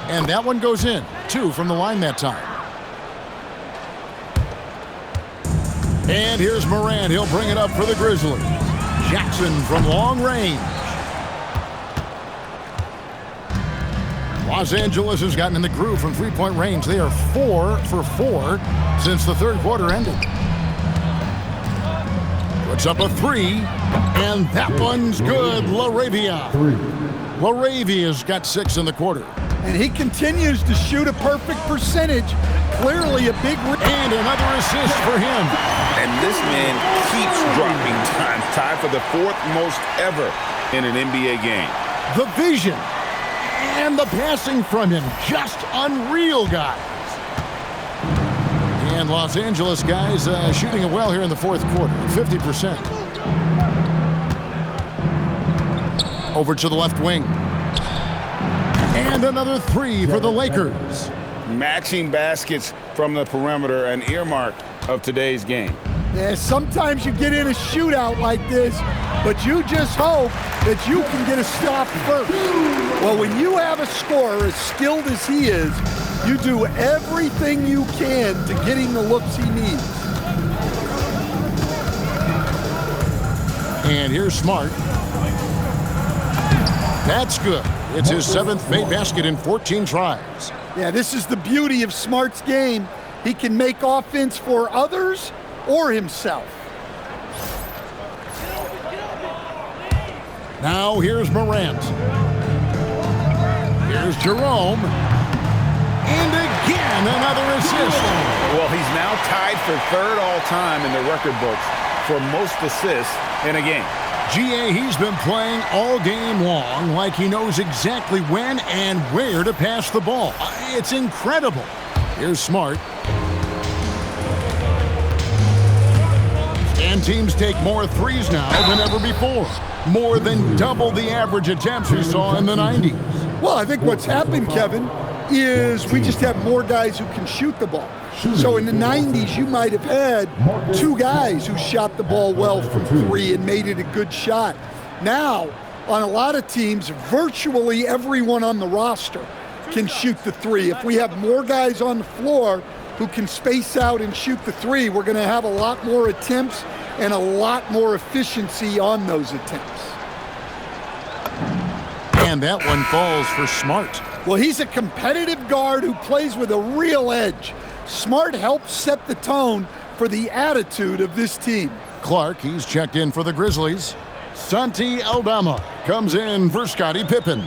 [SPEAKER 3] And that one goes in. 2 from the line that time. And here's Morant. He'll bring it up for the Grizzlies. Jackson from long range. Los Angeles has gotten in the groove from three-point range. They are 4 for 4 since the third quarter ended. Puts up a 3, and that one's good. LaRavia. LaRavia's got 6 in the quarter.
[SPEAKER 2] And he continues to shoot a perfect percentage. Clearly a big...
[SPEAKER 3] And another assist for him.
[SPEAKER 1] And this man keeps dropping time. Tied for the 4th most ever in an NBA game.
[SPEAKER 3] The vision and the passing from him. Just unreal, guys. And Los Angeles guys shooting it well here in the fourth quarter. 50%. Over to the left wing. And another 3 for the Lakers.
[SPEAKER 1] Matching baskets from the perimeter, an earmark of today's game.
[SPEAKER 2] Yeah, sometimes you get in a shootout like this, but you just hope that you can get a stop first. Well, when you have a scorer as skilled as he is, you do everything you can to get him the looks he needs.
[SPEAKER 3] And here's Smart. That's good. It's his 7th made basket in 14 tries.
[SPEAKER 2] Yeah, this is the beauty of Smart's game. He can make offense for others or himself.
[SPEAKER 3] Now here's Morant. Here's Jerome. And again, another assist.
[SPEAKER 1] Well, he's now tied for 3rd all-time in the record books for most assists in a game.
[SPEAKER 3] GA, he's been playing all game long like he knows exactly when and where to pass the ball. It's incredible. Here's Smart. And teams take more threes now than ever before. More than double the average attempts we saw in the 90s.
[SPEAKER 2] Well, I think what's happened, Kevin, is we just have more guys who can shoot the ball. So in the 90s, you might have had 2 guys who shot the ball well from 3 and made it a good shot. Now, on a lot of teams, virtually everyone on the roster can shoot the 3. If we have more guys on the floor who can space out and shoot the 3, we're going to have a lot more attempts and a lot more efficiency on those attempts.
[SPEAKER 3] And that one falls for Smart.
[SPEAKER 2] Well, he's a competitive guard who plays with a real edge. Smart helps set the tone for the attitude of this team.
[SPEAKER 3] Clark, he's checked in for the Grizzlies. Santi Aldama comes in for Scottie Pippen.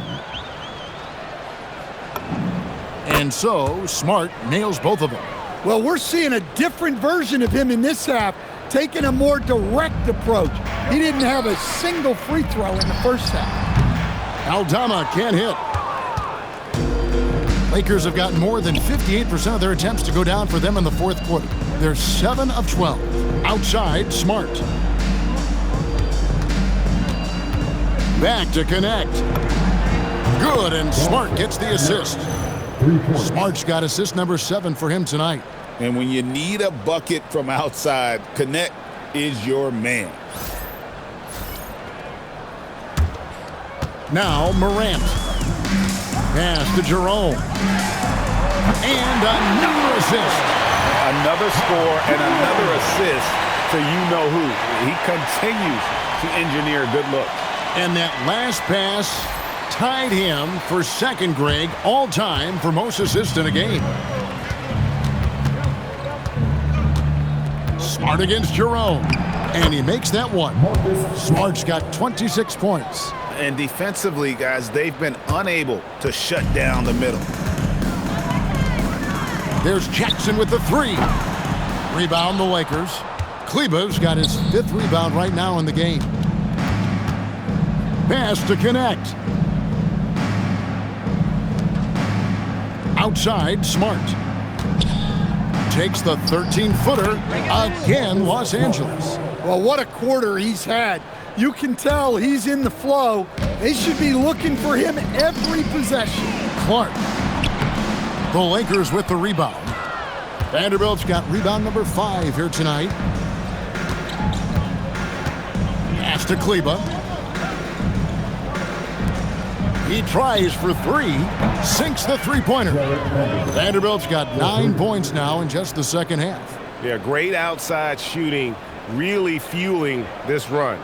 [SPEAKER 3] And so, Smart nails both of them.
[SPEAKER 2] Well, we're seeing a different version of him in this half, taking a more direct approach. He didn't have a single free throw in the first half.
[SPEAKER 3] Aldama can't hit. Lakers have gotten more than 58% of their attempts to go down for them in the fourth quarter. They're 7 of 12. Outside, Smart. Back to Connect. Good, and Smart gets the assist. Smart's got assist number 7 for him tonight.
[SPEAKER 1] And when you need a bucket from outside, Connect is your man.
[SPEAKER 3] Now Morant. Pass to Jerome. And another assist.
[SPEAKER 1] Another score and another assist to you-know-who. He continues to engineer a good look.
[SPEAKER 3] And that last pass tied him for second, Greg, all-time for most assists in a game. Smart against Jerome. And he makes that one. Smart's got 26 points.
[SPEAKER 1] And defensively, guys, they've been unable to shut down the middle.
[SPEAKER 3] There's Jackson with the 3. Rebound the Lakers. Kleba's got his 5th rebound right now in the game. Pass to Connect. Outside, Smart. takes the 13-footer. Again, Los Angeles.
[SPEAKER 2] Well, what a quarter he's had. You can tell he's in the flow. They should be looking for him every possession.
[SPEAKER 3] Clark. The Lakers with the rebound. Vanderbilt's got rebound number 5 here tonight. Pass to Kleber. He tries for 3, sinks the three-pointer. Vanderbilt's got 9 points now in just the second half.
[SPEAKER 1] Yeah, great outside shooting, really fueling this run.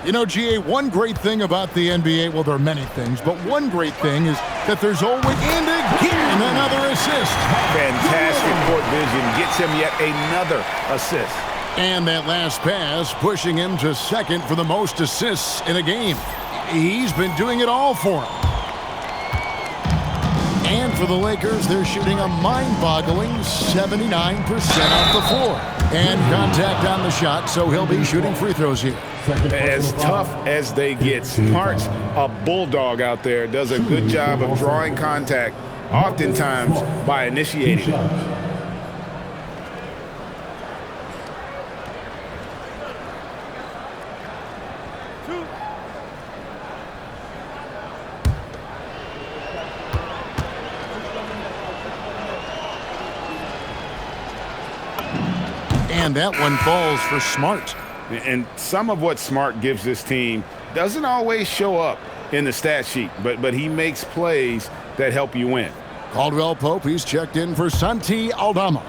[SPEAKER 3] You know, GA, one great thing about the NBA, well, there are many things, but one great thing is that there's always, and again, another assist.
[SPEAKER 1] Fantastic court vision, gets him yet another assist.
[SPEAKER 3] And that last pass pushing him to second for the most assists in a game. He's been doing it all for him. And for the Lakers, they're shooting a mind-boggling 79% off the floor. And contact on the shot, so he'll be shooting free throws here.
[SPEAKER 1] As tough as they get, Smart's a bulldog out there, does a good job of drawing contact, oftentimes by initiating.
[SPEAKER 3] And that one falls for Smart.
[SPEAKER 1] And some of what Smart gives this team doesn't always show up in the stat sheet, but he makes plays that help you win.
[SPEAKER 3] Caldwell Pope, he's checked in for Santi Aldama.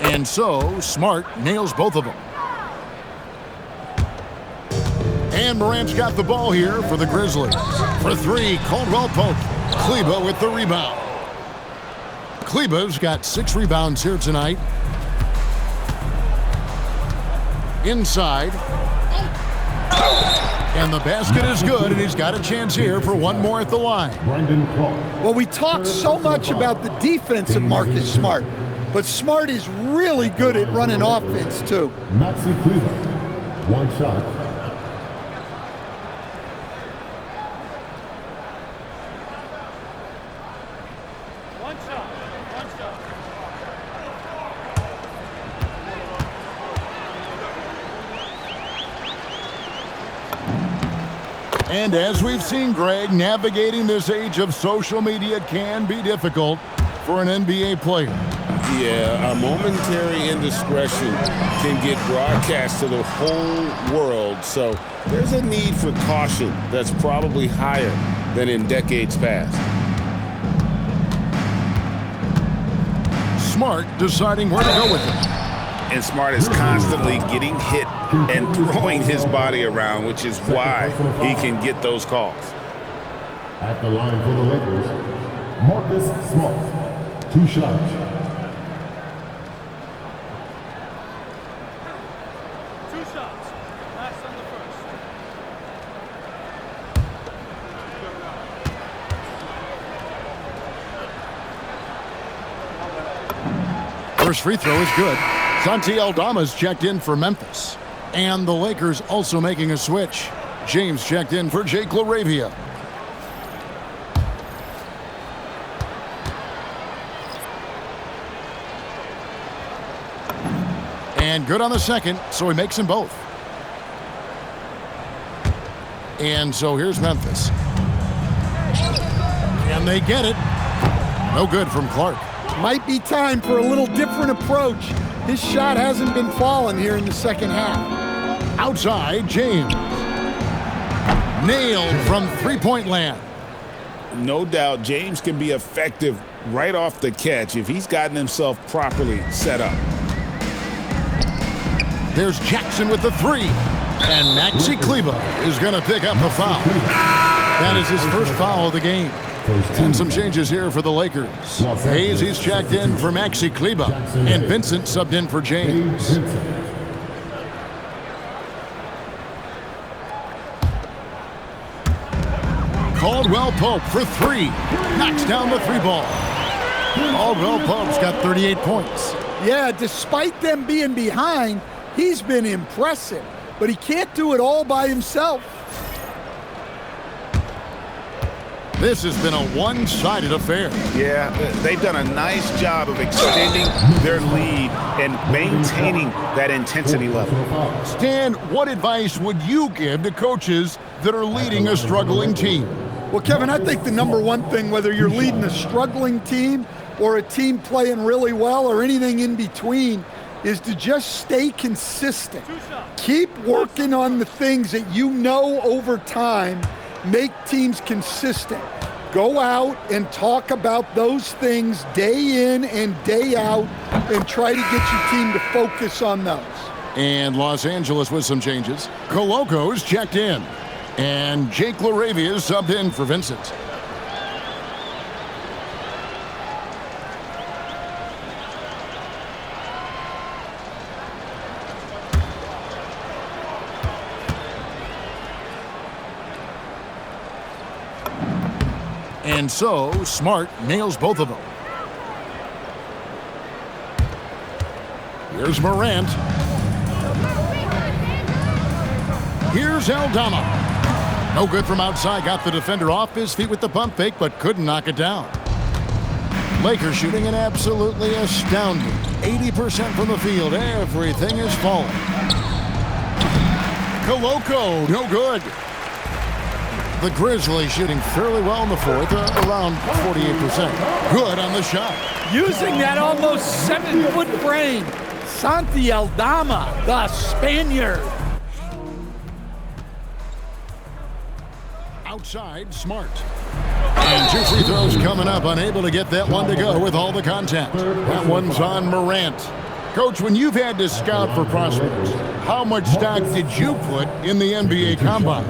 [SPEAKER 3] And so, Smart nails both of them. And Morant's got the ball here for the Grizzlies. For 3, Caldwell Pope. Kleber with the rebound. Kleber's got 6 rebounds here tonight. Inside. And the basket is good, and he's got a chance here for one more at the line.
[SPEAKER 2] Well, we talk so much about the defense of Marcus Smart, but Smart is really good at running offense, too.
[SPEAKER 8] Maxi Kleber, 1 shot.
[SPEAKER 3] And as we've seen, Greg, navigating this age of social media can be difficult for an NBA player.
[SPEAKER 9] Yeah, a momentary indiscretion can get broadcast to the whole world, so there's a need for caution that's probably higher than in decades past.
[SPEAKER 3] Smart deciding where to go with it.
[SPEAKER 1] And Smart is constantly getting hit and throwing his body around, which is why he can get those calls.
[SPEAKER 8] At the line for the Lakers, Marcus Smart, 2 shots.
[SPEAKER 3] First free throw is good. Santi Aldama's checked in for Memphis. And the Lakers also making a switch. James checked in for Jake LaRavia. And good on the second, so he makes them both. And so here's Memphis. And they get it. No good from Clark.
[SPEAKER 2] Might be time for a little different approach. His shot hasn't been falling here in the second half.
[SPEAKER 3] Outside, James. Nailed from three-point land.
[SPEAKER 9] No doubt James can be effective right off the catch if he's gotten himself properly set up.
[SPEAKER 3] There's Jackson with the 3. And Maxi Kleber is going to pick up the foul. That is his first foul of the game. And some changes here for the Lakers. Hayes, he's checked in for Maxi Kleber. And Vincent subbed in for James. Caldwell Pope for 3. Knocks down the 3 ball. Caldwell Pope's got 38 points.
[SPEAKER 2] Yeah, despite them being behind, he's been impressive. But he can't do it all by himself.
[SPEAKER 3] This has been a one-sided affair.
[SPEAKER 1] Yeah, they've done a nice job of extending their lead and maintaining that intensity level.
[SPEAKER 3] Stan, what advice would you give to coaches that are leading a struggling team?
[SPEAKER 2] Well, Kevin, I think the number one thing, whether you're leading a struggling team or a team playing really well or anything in between, is to just stay consistent. Keep working on the things that you know over time make teams consistent. Go out and talk about those things day in and day out and try to get your team to focus on those.
[SPEAKER 3] And Los Angeles with some changes. Coloco's checked in. And Jake LaRavia is subbed in for Vincent. And so, Smart nails both of them. Here's Morant. Here's Aldama. No good from outside. Got the defender off his feet with the pump fake, but couldn't knock it down. Lakers shooting an absolutely astounding 80% from the field. Everything is falling. Coloco, no good. The Grizzlies shooting fairly well in the fourth, around 48%. Good on the shot.
[SPEAKER 2] Using that almost 7-foot frame, Santi Aldama, the Spaniard.
[SPEAKER 3] Outside, Smart. And 2 free throws coming up, unable to get that one to go with all the contact. That one's on Morant. Coach, when you've had to scout for prospects, how much stock did you put in the NBA Combine?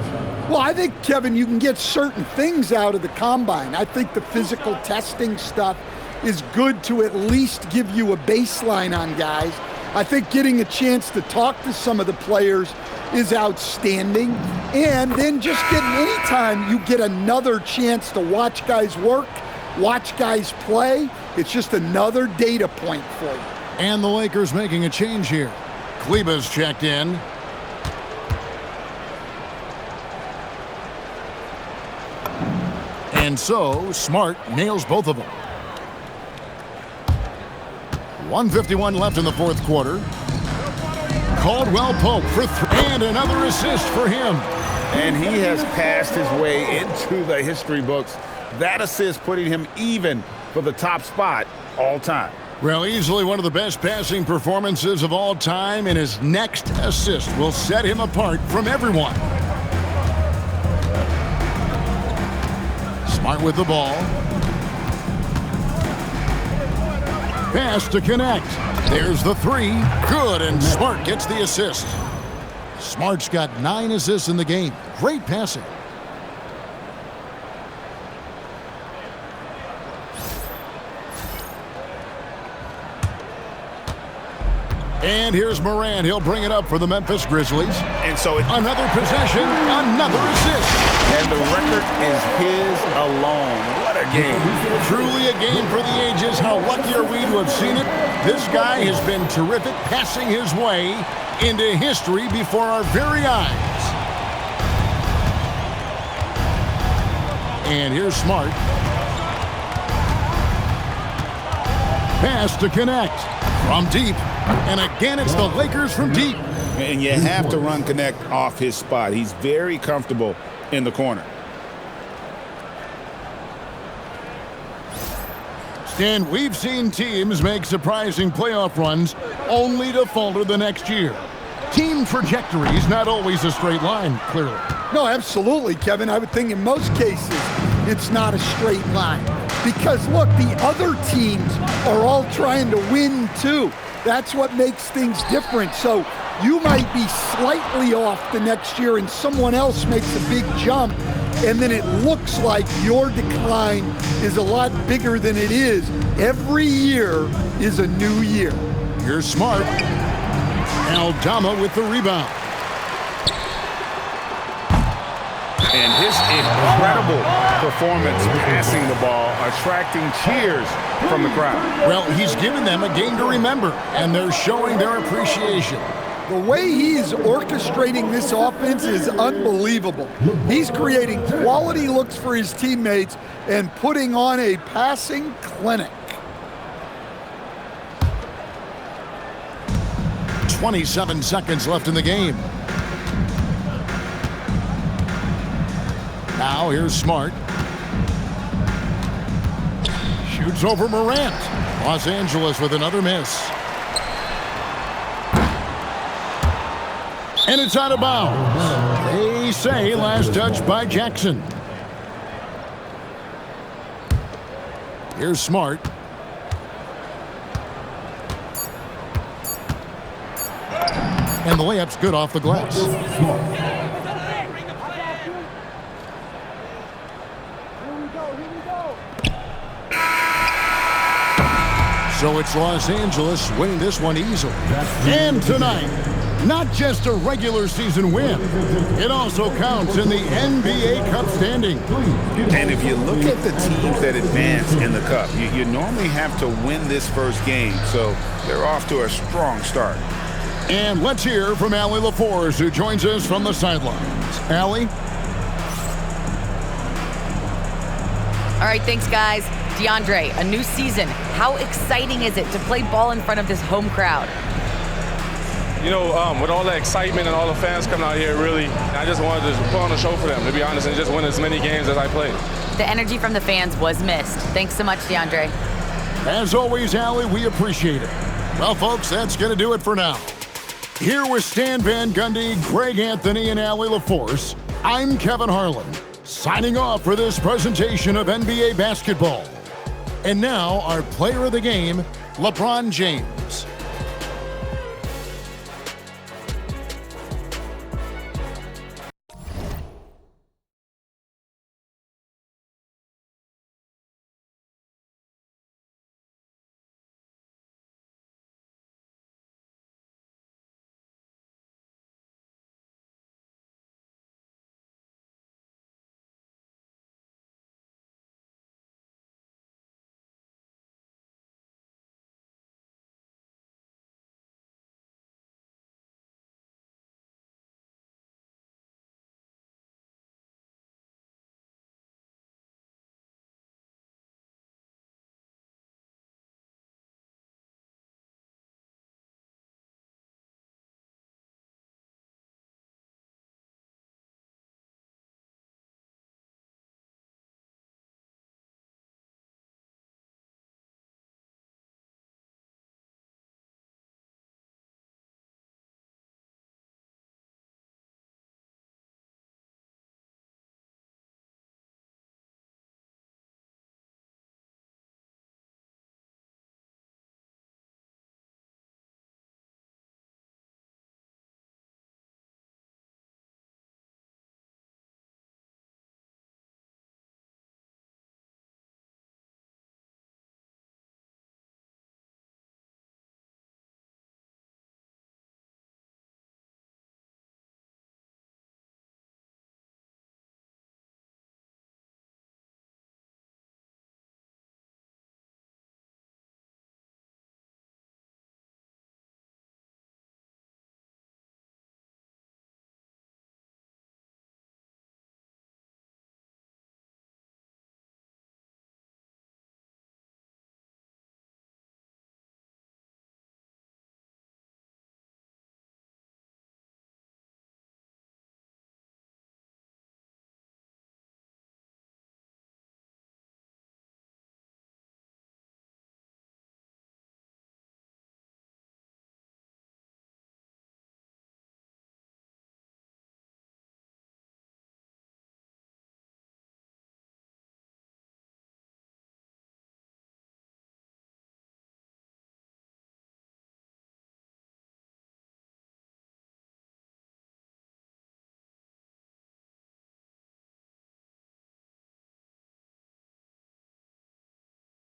[SPEAKER 2] Well, I think, Kevin, you can get certain things out of the Combine. I think the physical testing stuff is good to at least give you a baseline on guys. I think getting a chance to talk to some of the players is outstanding. And then just getting anytime you get another chance to watch guys work, watch guys play, it's just another data point for you.
[SPEAKER 3] And the Lakers making a change here. Kleber's checked in. And so, Smart nails both of them. 1:51 left in the fourth quarter. Caldwell Pope for 3, and another assist for him.
[SPEAKER 1] And he has passed his way into the history books. That assist putting him even for the top spot all time.
[SPEAKER 3] Well, easily one of the best passing performances of all time, and his next assist will set him apart from everyone. Smart with the ball. Pass to connect. There's the 3. Good, and Smart gets the assist. Smart's got 9 assists in the game. Great passing. And here's Morant. He'll bring it up for the Memphis Grizzlies.
[SPEAKER 1] And so
[SPEAKER 3] another possession, another assist.
[SPEAKER 1] And the record is his alone. What a game.
[SPEAKER 3] Truly a game for the ages. How lucky are we to have seen it? This guy has been terrific, passing his way into history before our very eyes. And here's Smart. Pass to connect from deep. And again, it's the Lakers from deep.
[SPEAKER 1] And you have to run connect off his spot. He's very comfortable in the corner.
[SPEAKER 3] Stan, we've seen teams make surprising playoff runs only to falter the next year. Team trajectory is not always a straight line, clearly.
[SPEAKER 2] No, absolutely, Kevin. I would think in most cases it's not a straight line. Because, look, the other teams are all trying to win, too. That's what makes things different. So you might be slightly off the next year and someone else makes a big jump, and then it looks like your decline is a lot bigger than it is. Every year is a new year.
[SPEAKER 3] Here's Smart. Aldama with the rebound.
[SPEAKER 1] And his incredible performance passing the ball, attracting cheers from the crowd.
[SPEAKER 3] Well, he's given them a game to remember, and they're showing their appreciation.
[SPEAKER 2] The way he's orchestrating this offense is unbelievable. He's creating quality looks for his teammates and putting on a passing clinic.
[SPEAKER 3] 27 seconds left in the game. Now here's Smart. Shoots over Morant. Los Angeles with another miss. And it's out of bounds. They say last touch by Jackson. Here's Smart. And the layup's good off the glass. So it's Los Angeles winning this one easily. And tonight, not just a regular season win, it also counts in the NBA Cup standing.
[SPEAKER 1] And if you look at the teams that advance in the Cup, you normally have to win this first game, so they're off to a strong start.
[SPEAKER 3] And let's hear from Allie LaForce, who joins us from the sidelines. Allie?
[SPEAKER 4] All right, thanks, guys. DeAndre, a new season. How exciting is it to play ball in front of this home crowd?
[SPEAKER 10] You know, with all the excitement and all the fans coming out here, really, I just wanted to put on a show for them, to be honest, and just win as many games as I played.
[SPEAKER 4] The energy from the fans was missed. Thanks so much, DeAndre.
[SPEAKER 3] As always, Allie, we appreciate it. Well, folks, that's going to do it for now. Here with Stan Van Gundy, Greg Anthony, and Allie LaForce, I'm Kevin Harlan, signing off for this presentation of NBA basketball. And now, our player of the game, LeBron James.